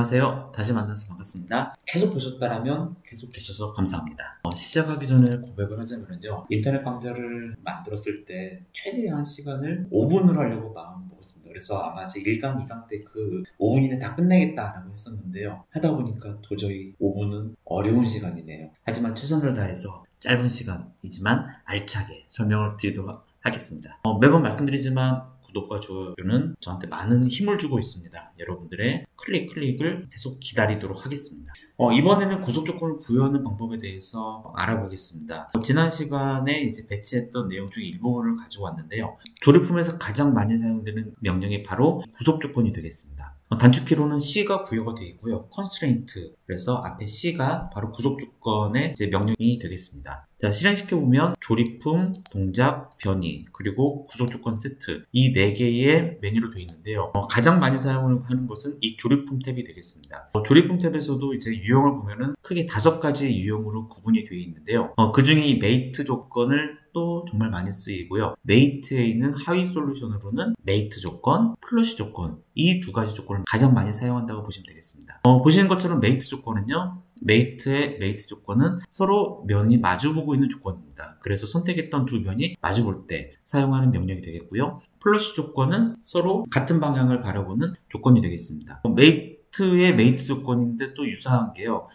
안녕하세요. 다시 만나서 반갑습니다. 계속 보셨다라면 계속 계셔서 감사합니다. 시작하기 전에 고백을 하자면요. 인터넷 강좌를 만들었을 때 최대한 시간을 5분으로 하려고 마음 먹었습니다. 그래서 아마 제 1강, 2강 때 그 5분 이내 다 끝내겠다라고 했었는데요. 하다 보니까 도저히 5분은 어려운 시간이네요. 하지만 최선을 다해서 짧은 시간이지만 알차게 설명을 드리도록 하겠습니다. 매번 말씀드리지만 구독과 좋아요는 저한테 많은 힘을 주고 있습니다. 여러분들의 클릭을 계속 기다리도록 하겠습니다. 이번에는 구속 조건을 부여하는 방법에 대해서 알아보겠습니다. 지난 시간에 이제 배치했던 내용 중 일부분을 가져왔는데요. 조립품에서 가장 많이 사용되는 명령이 바로 구속 조건이 되겠습니다. 단축키로는 C가 부여가 되어 있고요. constraint, 그래서 앞에 C가 바로 구속 조건의 이제 명령이 되겠습니다. 자, 실행시켜보면 조립품, 동작, 변이, 그리고 구속 조건 세트, 이 4개의 메뉴로 되어 있는데요. 가장 많이 사용하는 것은 이 조립품 탭이 되겠습니다. 조립품 탭에서도 이제 유형을 보면은 크게 5가지 유형으로 구분이 되어 있는데요. 그 중에 이 메이트 조건을 또 정말 많이 쓰이고요. 메이트에 있는 하위 솔루션으로는 메이트 조건, 플러시 조건, 이 2가지 조건을 가장 많이 사용한다고 보시면 되겠습니다. 보시는 것처럼 메이트 조건은요. 메이트의 메이트 조건은 서로 면이 마주보고 있는 조건입니다. 그래서 선택했던 두 면이 마주볼 때 사용하는 명령이 되겠고요. 플러시 조건은 서로 같은 방향을 바라보는 조건이 되겠습니다. 메이트의 메이트 조건인데 또 유사한 게요.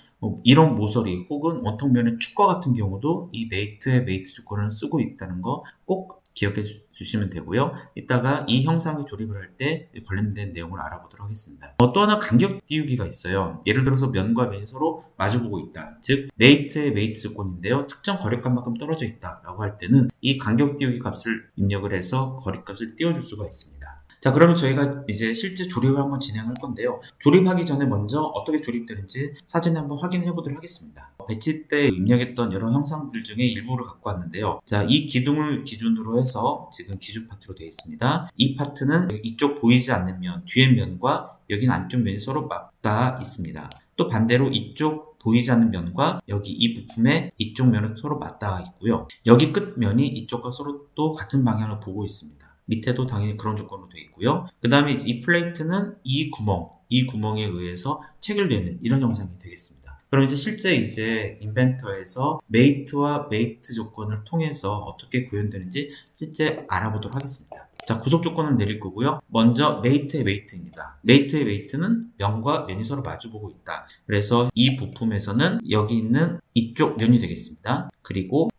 이런 모서리 혹은 원통면의 축과 같은 경우도 이 메이트의 메이트 조건을 쓰고 있다는 거 꼭 기억해 주시면 되고요. 이따가 이 형상의 조립을 할 때 관련된 내용을 알아보도록 하겠습니다. 또 하나 간격 띄우기가 있어요. 예를 들어서 면과 면이 서로 마주보고 있다. 즉 메이트의 메이트 조건인데요. 특정 거리값만큼 떨어져 있다 라고 할 때는 이 간격 띄우기 값을 입력을 해서 거리값을 띄워줄 수가 있습니다. 자, 그러면 저희가 이제 실제 조립을 한번 진행할 건데요. 조립하기 전에 먼저 어떻게 조립되는지 사진에 한번 확인해 보도록 하겠습니다. 배치 때 입력했던 여러 형상들 중에 일부를 갖고 왔는데요. 자, 이 기둥을 기준으로 해서 지금 기준 파트로 되어 있습니다. 이 파트는 이쪽 보이지 않는 면, 뒤의 면과 여기는 안쪽 면이 서로 맞닿아 있습니다. 또 반대로 이쪽 보이지 않는 면과 여기 이 부품의 이쪽 면은 서로 맞닿아 있고요. 여기 끝면이 이쪽과 서로 또 같은 방향을 보고 있습니다. 밑에도 당연히 그런 조건으로 되어 있고요. 그 다음에 이 플레이트는 이 구멍에 의해서 체결되는 이런 형상이 되겠습니다. 그럼 이제 실제 이제 인벤터에서 메이트와 메이트 조건을 통해서 어떻게 구현되는지 실제 알아보도록 하겠습니다. 자, 구속 조건을 내릴 거고요. 먼저 메이트의 메이트입니다. 메이트의 메이트는 면과 면이 서로 마주보고 있다. 그래서 이 부품에서는 여기 있는 이쪽 면이 되겠습니다. 그리고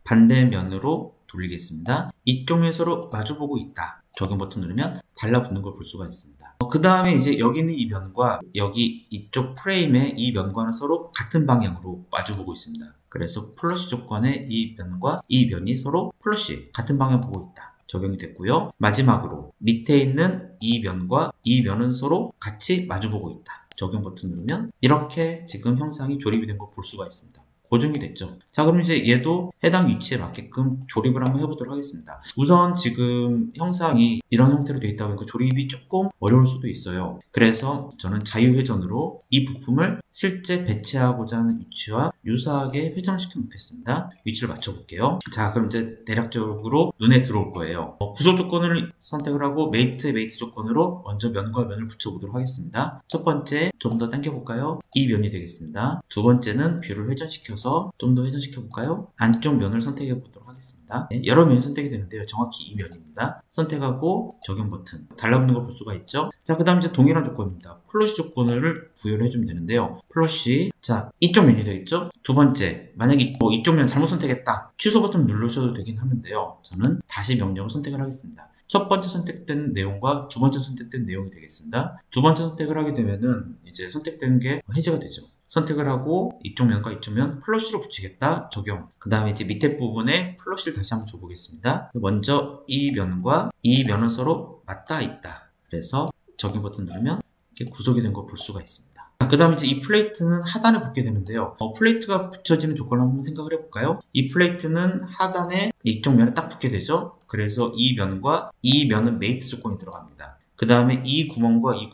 반대면으로 돌리겠습니다. 이쪽 면이 서로 마주보고 있다. 적용 버튼 누르면 달라붙는 걸 볼 수가 있습니다. 그 다음에 이제 여기 있는 이 면과 여기 이쪽 프레임의 이 면과는 서로 같은 방향으로 마주보고 있습니다. 그래서 플러시 조건의 이 면과 이 면이 서로 플러시 같은 방향 보고 있다. 적용이 됐고요. 마지막으로 밑에 있는 이 면과 이 면은 서로 같이 마주보고 있다. 적용 버튼 누르면 이렇게 지금 형상이 조립이 된 걸 볼 수가 있습니다. 고정이 됐죠. 자, 그럼 이제 얘도 해당 위치에 맞게끔 조립을 한번 해보도록 하겠습니다. 우선 지금 형상이 이런 형태로 되어 있다 보니까 조립이 조금 어려울 수도 있어요. 그래서 저는 자유회전으로 이 부품을 실제 배치하고자 하는 위치와 유사하게 회전시켜 놓겠습니다. 위치를 맞춰볼게요. 자, 그럼 이제 대략적으로 눈에 들어올 거예요. 구속 조건을 선택을 하고 메이트 조건으로 먼저 면과 면을 붙여보도록 하겠습니다. 첫 번째, 좀 더 당겨볼까요? 이 면이 되겠습니다. 두 번째는 뷰를 회전시켜서 좀 더 회전시켜 볼까요? 안쪽 면을 선택해 보도록 하겠습니다. 네, 여러 면이 선택이 되는데요. 정확히 이 면입니다. 선택하고 적용 버튼 달라붙는 걸 볼 수가 있죠. 자, 그 다음 이제 동일한 조건입니다. 플러시 조건을 부여를 해주면 되는데요. 플러시, 자, 이쪽 면이 되겠죠. 두 번째, 만약에 이쪽 면 잘못 선택했다. 취소 버튼 누르셔도 되긴 하는데요. 저는 다시 명령을 선택을 하겠습니다. 첫 번째 선택된 내용과 두 번째 선택된 내용이 되겠습니다. 두 번째 선택을 하게 되면은 이제 선택된 게 해제가 되죠. 선택을 하고 이쪽 면과 이쪽 면 플러시로 붙이겠다. 적용. 그 다음에 이제 밑에 부분에 플러시를 다시 한번 줘보겠습니다. 먼저 이 면과 이 면은 서로 맞닿아 있다. 그래서 적용 버튼 누르면 이렇게 구속이 된 걸 볼 수가 있습니다. 그 다음에 이제 이 플레이트는 하단에 붙게 되는데요. 플레이트가 붙여지는 조건을 한번 생각을 해볼까요? 이 플레이트는 하단에 이쪽 면에 딱 붙게 되죠. 그래서 이 면과 이 면은 메이트 조건이 들어갑니다. 그 다음에 이 구멍과 이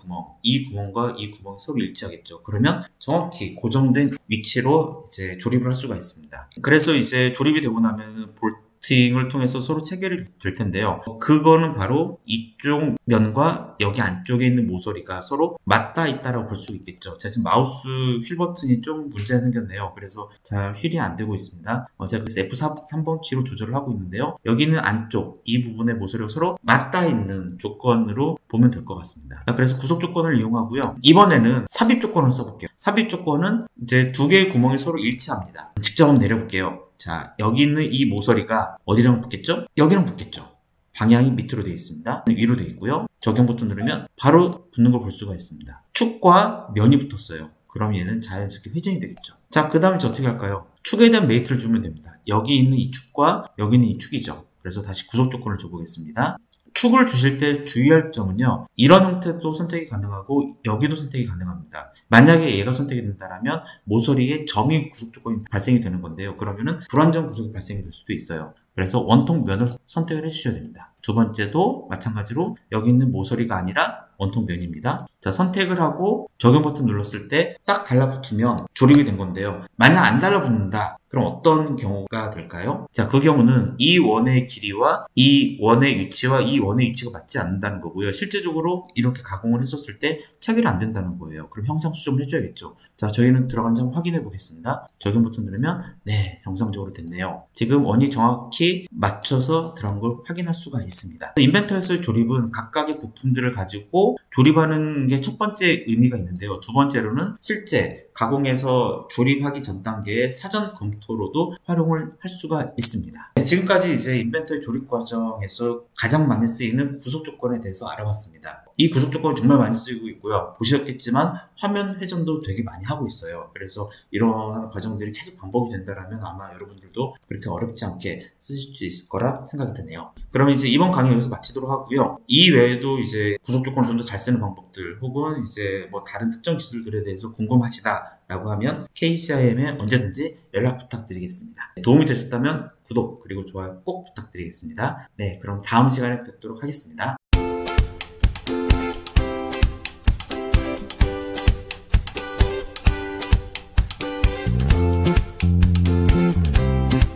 구멍과 이 구멍이 서로 일치하겠죠. 그러면 정확히 고정된 위치로 이제 조립을 할 수가 있습니다. 그래서 이제 조립이 되고 나면 볼 루팅을 통해서 서로 체결이 될 텐데요. 그거는 바로 이쪽 면과 여기 안쪽에 있는 모서리가 서로 맞닿아 있다라고 볼 수 있겠죠. 제가 지금 마우스 휠 버튼이 좀 문제가 생겼네요. 그래서 잘 휠이 안 되고 있습니다. 제가 그래서 F3번 키로 조절을 하고 있는데요. 여기는 안쪽 이 부분의 모서리가 서로 맞닿아 있는 조건으로 보면 될 것 같습니다. 그래서 구속 조건을 이용하고요. 이번에는 삽입 조건을 써볼게요. 삽입 조건은 이제 두 개의 구멍이 서로 일치합니다. 직접 한번 내려볼게요. 자, 여기 있는 이 모서리가 어디랑 붙겠죠? 여기랑 붙겠죠. 방향이 밑으로 되어 있습니다. 위로 되어 있고요. 적용 버튼 누르면 바로 붙는 걸 볼 수가 있습니다. 축과 면이 붙었어요. 그럼 얘는 자연스럽게 회전이 되겠죠. 자, 그 다음에 어떻게 할까요? 축에 대한 메이트를 주면 됩니다. 여기 있는 이 축과 여기 있는 이 축이죠. 그래서 다시 구속 조건을 줘보겠습니다. 축을 주실 때 주의할 점은요. 이런 형태도 선택이 가능하고 여기도 선택이 가능합니다. 만약에 얘가 선택이 된다면 모서리에 점이 구속 조건이 발생이 되는 건데요. 그러면은 불완전 구속이 발생이 될 수도 있어요. 그래서 원통 면을 선택을 해주셔야 됩니다. 두 번째도 마찬가지로 여기 있는 모서리가 아니라 원통 면입니다. 자, 선택을 하고 적용 버튼 눌렀을 때 딱 달라붙으면 조립이 된 건데요. 만약 안 달라붙는다. 그럼 어떤 경우가 될까요? 자, 그 경우는 이 원의 길이와 이 원의 위치와 이 원의 위치가 맞지 않는다는 거고요. 실제적으로 이렇게 가공을 했었을 때 체결이 안 된다는 거예요. 그럼 형상 수정을 해줘야겠죠. 자, 저희는 들어간 점 확인해 보겠습니다. 적용 버튼 누르면 네, 정상적으로 됐네요. 지금 원이 정확히 맞춰서 들어간 걸 확인할 수가 있습니다. 인벤터에서의 조립은 각각의 부품들을 가지고 조립하는 게 첫 번째 의미가 있는데요. 두 번째로는 실제 가공해서 조립하기 전 단계의 사전 검토로도 활용을 할 수가 있습니다. 지금까지 이제 인벤터의 조립 과정에서 가장 많이 쓰이는 구속 조건에 대해서 알아봤습니다. 이 구속 조건이 정말 많이 쓰이고 있고요. 보셨겠지만 화면 회전도 되게 많이 하고 있어요. 그래서 이러한 과정들이 계속 반복이 된다면 아마 여러분들도 그렇게 어렵지 않게 쓰실 수 있을 거라 생각이 드네요. 그러면 이제 이번 강의 여기서 마치도록 하고요. 이 외에도 이제 구속 조건을 좀 더 잘 쓰는 방법들 혹은 이제 뭐 다른 특정 기술들에 대해서 궁금하시다 라고 하면 KCIM에 언제든지 연락 부탁드리겠습니다. 도움이 되셨다면 구독 그리고 좋아요 꼭 부탁드리겠습니다. 네, 그럼 다음 시간에 뵙도록 하겠습니다.